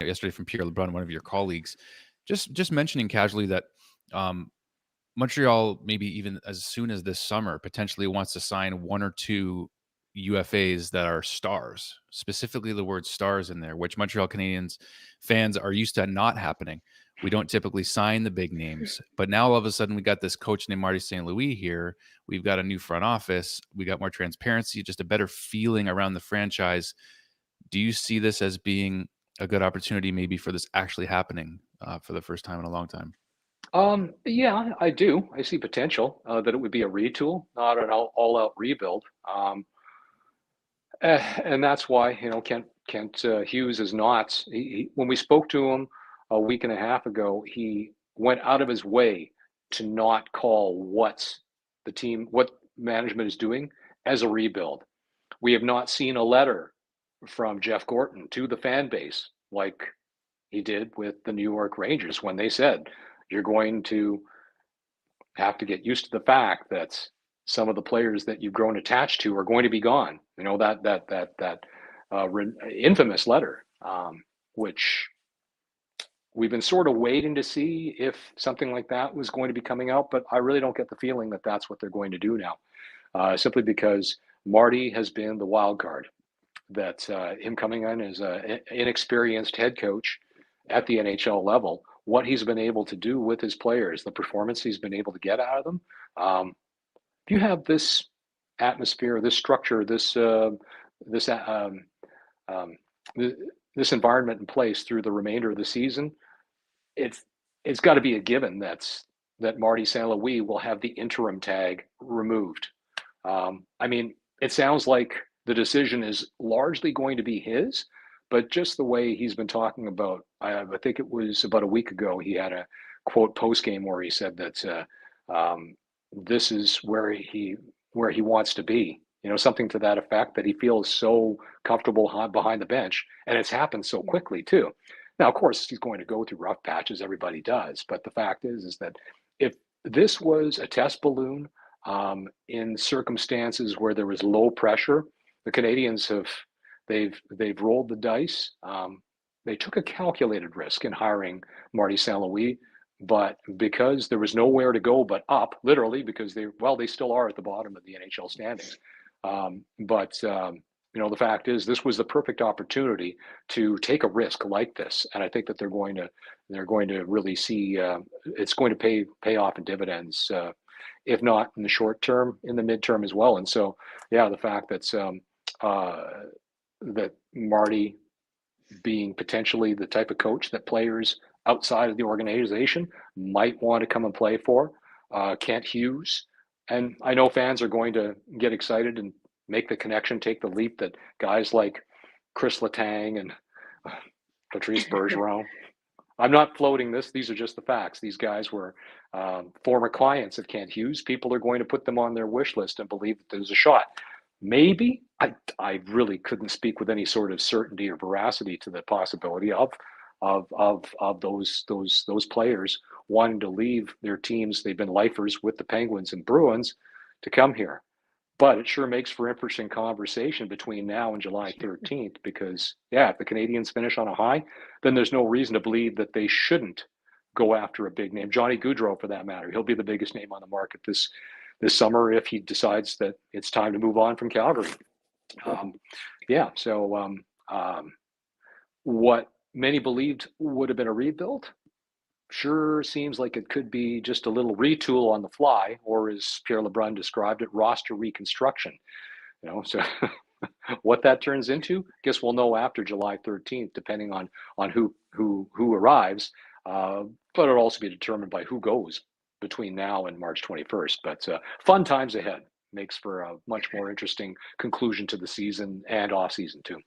yesterday from Pierre LeBrun, one of your colleagues, just mentioning casually that um, Montreal, maybe even as soon as this summer, potentially wants to sign one or two UFAs that are stars, specifically the word stars in there, which Montreal Canadiens fans are used to not happening. We don't typically sign the big names, but now all of a sudden we got this coach named Marty St. Louis here. We've got a new front office. We got more transparency, just a better feeling around the franchise. Do you see this as being a good opportunity maybe for this actually happening for the first time in a long time? Yeah, I do. I see potential that it would be a retool, not an all-out rebuild. And that's why, Kent Hughes is not. When we spoke to him a week and a half ago, he went out of his way to not call what management is doing as a rebuild. We have not seen a letter from Jeff Gorton to the fan base like he did with the New York Rangers when they said, you're going to have to get used to the fact that some of the players that you've grown attached to are going to be gone. That infamous letter, which we've been sort of waiting to see if something like that was going to be coming out, but I really don't get the feeling that that's what they're going to do now, simply because Marty has been the wild card. That him coming in as an inexperienced head coach at the NHL level, what he's been able to do with his players, the performance he's been able to get out of them. If you have this atmosphere, this structure, this um, this environment in place through the remainder of the season, it's it's got to be a given that Marty St. Louis will have the interim tag removed. I mean, it sounds like the decision is largely going to be his, but just the way he's been talking about, I think it was about a week ago, he had a quote post game where he said that this is where he wants to be. Something to that effect, that he feels so comfortable behind the bench, and it's happened so quickly too. Now, of course, he's going to go through rough patches. Everybody does, but the fact is that if this was a test balloon in circumstances where there was low pressure, the Canadians they've rolled the dice. They took a calculated risk in hiring Marty St. Louis, but because there was nowhere to go but up, literally, because they still are at the bottom of the NHL standings. But the fact is, this was the perfect opportunity to take a risk like this, and I think that they're going to really see it's going to pay off in dividends, if not in the short term, in the midterm as well. And so, yeah, the fact uh, that Marty being potentially the type of coach that players outside of the organization might want to come and play for, Kent Hughes. And I know fans are going to get excited and make the connection, take the leap that guys like Chris Letang and Patrice Bergeron. I'm not floating this. These are just the facts. These guys were former clients of Kent Hughes. People are going to put them on their wish list and believe that there's a shot. Maybe I really couldn't speak with any sort of certainty or veracity to the possibility of those players wanting to leave their teams. They've been lifers with the Penguins and Bruins to come here. But it sure makes for interesting conversation between now and July 13th because, yeah, if the Canadians finish on a high, then there's no reason to believe that they shouldn't go after a big name. Johnny Gaudreau, for that matter. He'll be the biggest name on the market this summer if he decides that it's time to move on from Calgary. Um, yeah, so what many believed would have been a rebuild sure seems like it could be just a little retool on the fly, or as Pierre LeBrun described it, roster reconstruction. So what that turns into, I guess we'll know after July 13th, depending on who arrives. But it'll also be determined by who goes between now and March 21st. But fun times ahead, makes for a much more interesting conclusion to the season and off season too.